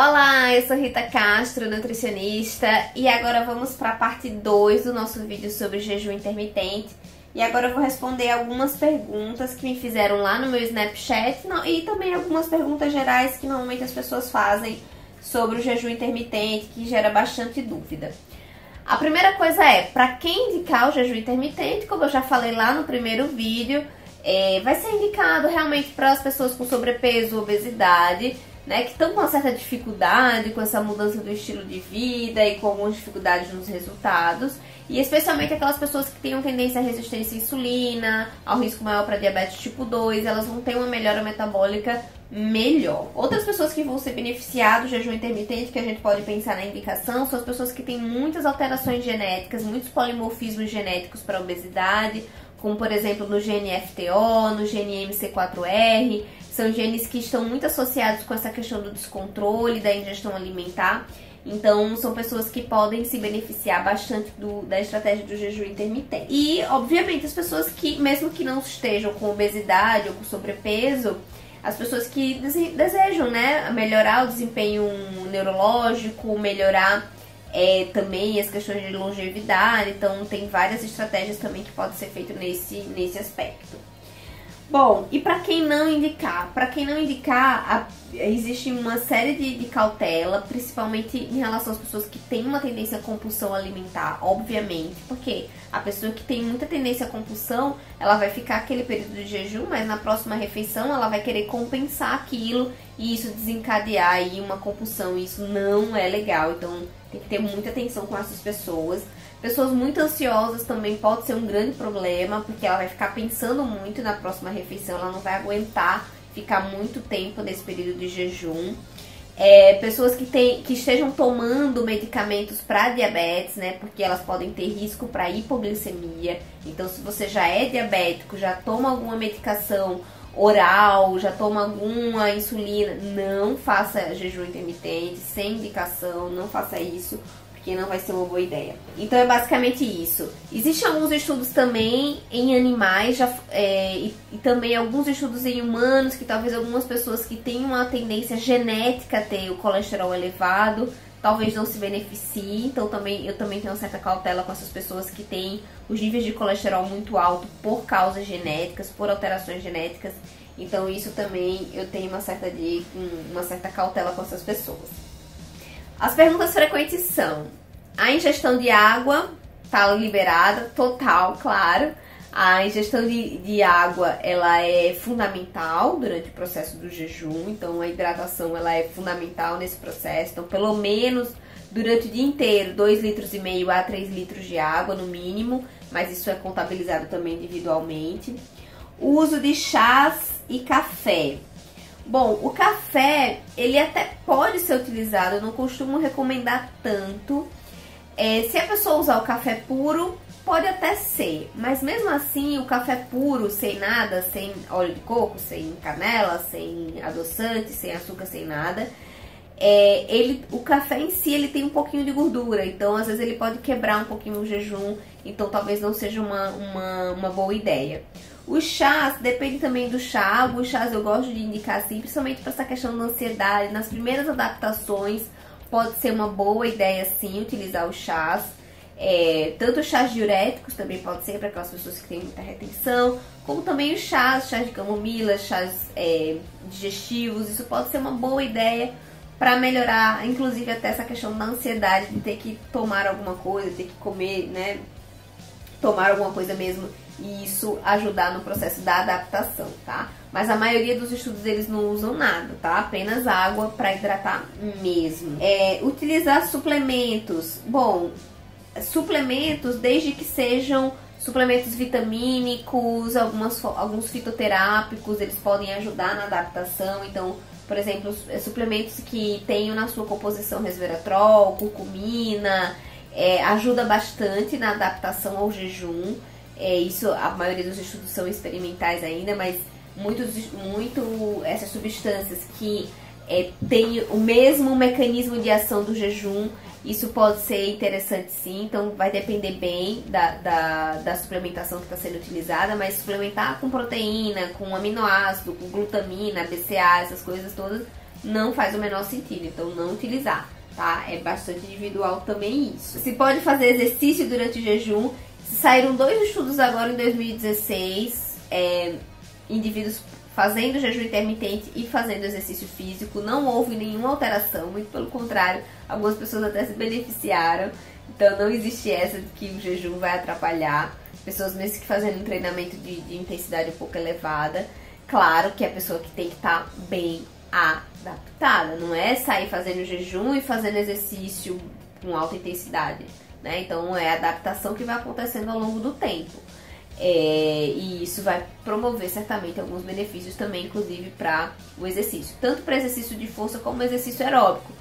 Olá, eu sou Rita Castro, nutricionista, e agora vamos para a parte 2 do nosso vídeo sobre jejum intermitente. E agora eu vou responder algumas perguntas que me fizeram lá no meu Snapchat e também algumas perguntas gerais que normalmente as pessoas fazem sobre o jejum intermitente, que gera bastante dúvida. A primeira coisa é, para quem indicar o jejum intermitente, como eu já falei lá no primeiro vídeo, vai ser indicado realmente para as pessoas com sobrepeso, obesidade, né, que estão com uma certa dificuldade com essa mudança do estilo de vida e com algumas dificuldades nos resultados, e especialmente aquelas pessoas que têm tendência à resistência à insulina, ao risco maior para diabetes tipo 2, elas vão ter uma melhora metabólica melhor. Outras pessoas que vão se beneficiar do jejum intermitente, que a gente pode pensar na indicação, são as pessoas que têm muitas alterações genéticas, muitos polimorfismos genéticos para obesidade, como por exemplo no gene FTO, no gene MC4R, são genes que estão muito associados com essa questão do descontrole da ingestão alimentar. Então, são pessoas que podem se beneficiar bastante da estratégia do jejum intermitente. E, obviamente, as pessoas que, mesmo que não estejam com obesidade ou com sobrepeso, as pessoas que desejam, né, melhorar o desempenho neurológico, melhorar também as questões de longevidade. Então, tem várias estratégias também que podem ser feitas nesse aspecto. Bom, e para quem não indicar? Para quem não indicar, existe uma série de cautela, principalmente em relação às pessoas que têm uma tendência à compulsão alimentar, obviamente, porque a pessoa que tem muita tendência à compulsão, ela vai ficar aquele período de jejum, mas na próxima refeição ela vai querer compensar aquilo e isso desencadear aí uma compulsão, e isso não é legal, então tem que ter muita atenção com essas pessoas. Pessoas muito ansiosas também pode ser um grande problema, porque ela vai ficar pensando muito na próxima refeição, ela não vai aguentar ficar muito tempo nesse período de jejum. Pessoas que estejam tomando medicamentos para diabetes, né, porque elas podem ter risco para hipoglicemia. Então, se você já é diabético, já toma alguma medicação oral, já toma alguma insulina, não faça jejum intermitente, sem indicação, não faça isso, porque não vai ser uma boa ideia. Então é basicamente isso. Existem alguns estudos também em animais e também alguns estudos em humanos, que talvez algumas pessoas que têm uma tendência genética a ter o colesterol elevado, talvez não se beneficiem. Então eu também tenho uma certa cautela com essas pessoas que têm os níveis de colesterol muito alto por causas genéticas, por alterações genéticas. Então isso também eu tenho uma certa cautela com essas pessoas. As perguntas frequentes são: a ingestão de água está liberada? Total, claro. A ingestão de água, ela é fundamental durante o processo do jejum, então a hidratação ela é fundamental nesse processo. Então, pelo menos durante o dia inteiro, 2,5 litros a 3 litros de água no mínimo, mas isso é contabilizado também individualmente. O uso de chás e café. Bom, o café, ele até pode ser utilizado, eu não costumo recomendar tanto. Se a pessoa usar o café puro, pode até ser, mas mesmo assim o café puro, sem nada, sem óleo de coco, sem canela, sem adoçante, sem açúcar, sem nada, o café em si ele tem um pouquinho de gordura, então às vezes ele pode quebrar um pouquinho o jejum, então talvez não seja uma boa ideia. Os chás, depende também do chá. Alguns chás eu gosto de indicar assim, principalmente para essa questão da ansiedade. Nas primeiras adaptações, pode ser uma boa ideia sim utilizar os chás. Tanto os chás diuréticos também pode ser para aquelas pessoas que têm muita retenção, como também os chás de camomila, chás digestivos. Isso pode ser uma boa ideia para melhorar, inclusive até essa questão da ansiedade de ter que tomar alguma coisa, ter que comer, né? Tomar alguma coisa mesmo, e isso ajudar no processo da adaptação, tá? Mas a maioria dos estudos eles não usam nada, tá? Apenas água para hidratar mesmo. Utilizar suplementos. Bom, suplementos, desde que sejam suplementos vitamínicos, alguns fitoterápicos, eles podem ajudar na adaptação. Então, por exemplo, suplementos que tenham na sua composição resveratrol, curcumina, ajuda bastante na adaptação ao jejum. Isso, a maioria dos estudos são experimentais ainda, mas essas substâncias que têm o mesmo mecanismo de ação do jejum, isso pode ser interessante sim. Então vai depender bem da suplementação que está sendo utilizada, mas suplementar com proteína, com aminoácido, com glutamina, BCA, essas coisas todas, não faz o menor sentido, então não utilizar, tá? É bastante individual também isso. Se pode fazer exercício durante o jejum. Saíram 2 estudos agora em 2016, indivíduos fazendo jejum intermitente e fazendo exercício físico. Não houve nenhuma alteração, muito pelo contrário, algumas pessoas até se beneficiaram. Então não existe essa de que o jejum vai atrapalhar. Pessoas mesmo que fazendo um treinamento de intensidade um pouco elevada. Claro que a pessoa que tem que estar bem adaptada, não é sair fazendo jejum e fazendo exercício com alta intensidade, né? Então é a adaptação que vai acontecendo ao longo do tempo. E isso vai promover certamente alguns benefícios também, inclusive para o exercício, tanto para exercício de força como exercício aeróbico.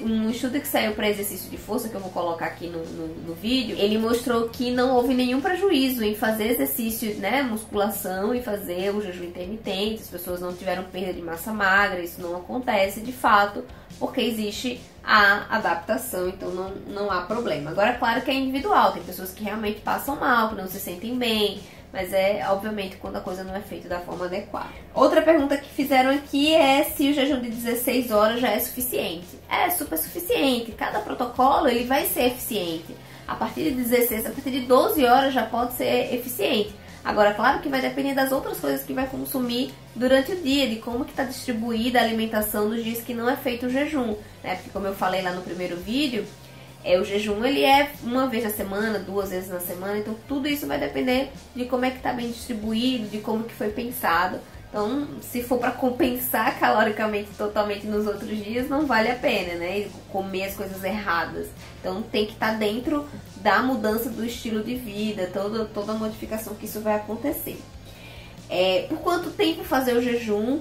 Um estudo que saiu para exercício de força, que eu vou colocar aqui no vídeo, ele mostrou que não houve nenhum prejuízo em fazer exercício, né, musculação e fazer o jejum intermitente. As pessoas não tiveram perda de massa magra, isso não acontece de fato, porque existe a adaptação, então não há problema. Agora, claro que é individual, tem pessoas que realmente passam mal, que não se sentem bem, mas obviamente, quando a coisa não é feita da forma adequada. Outra pergunta que fizeram aqui é se o jejum de 16 horas já é suficiente. É super suficiente. Cada protocolo ele vai ser eficiente. A partir de 16, a partir de 12 horas já pode ser eficiente. Agora, claro que vai depender das outras coisas que vai consumir durante o dia, de como que está distribuída a alimentação nos dias que não é feito o jejum, né? Porque como eu falei lá no primeiro vídeo, o jejum ele é uma vez na semana, 2 vezes na semana, então tudo isso vai depender de como é que está bem distribuído, de como que foi pensado. Então, se for para compensar caloricamente totalmente nos outros dias, não vale a pena, né? Comer as coisas erradas. Então, tem que estar dentro da mudança do estilo de vida, toda a modificação que isso vai acontecer. Por quanto tempo fazer o jejum?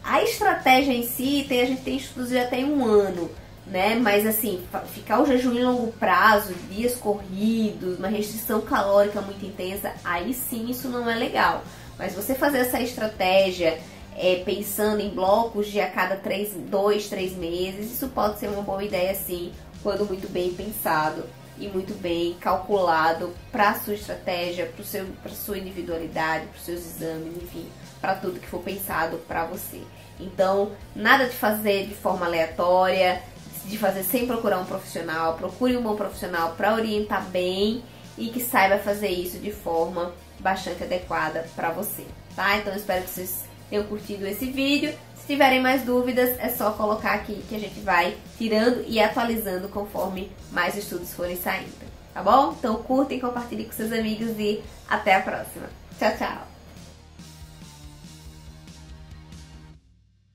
A estratégia em si, a gente tem estudos já tem 1 ano. Né? Mas assim, ficar o jejum em longo prazo, dias corridos, uma restrição calórica muito intensa, aí sim isso não é legal. Mas você fazer essa estratégia pensando em blocos de a cada 2, 3 meses, isso pode ser uma boa ideia sim, quando muito bem pensado e muito bem calculado para a sua estratégia, para sua individualidade, para os seus exames, enfim, para tudo que for pensado para você. Então, nada de fazer de forma aleatória, de fazer sem procurar um profissional. Procure um bom profissional para orientar bem e que saiba fazer isso de forma bastante adequada para você, tá? Então eu espero que vocês tenham curtido esse vídeo. Se tiverem mais dúvidas, é só colocar aqui que a gente vai tirando e atualizando conforme mais estudos forem saindo, tá bom? Então curtem, compartilhem com seus amigos e até a próxima. Tchau, tchau!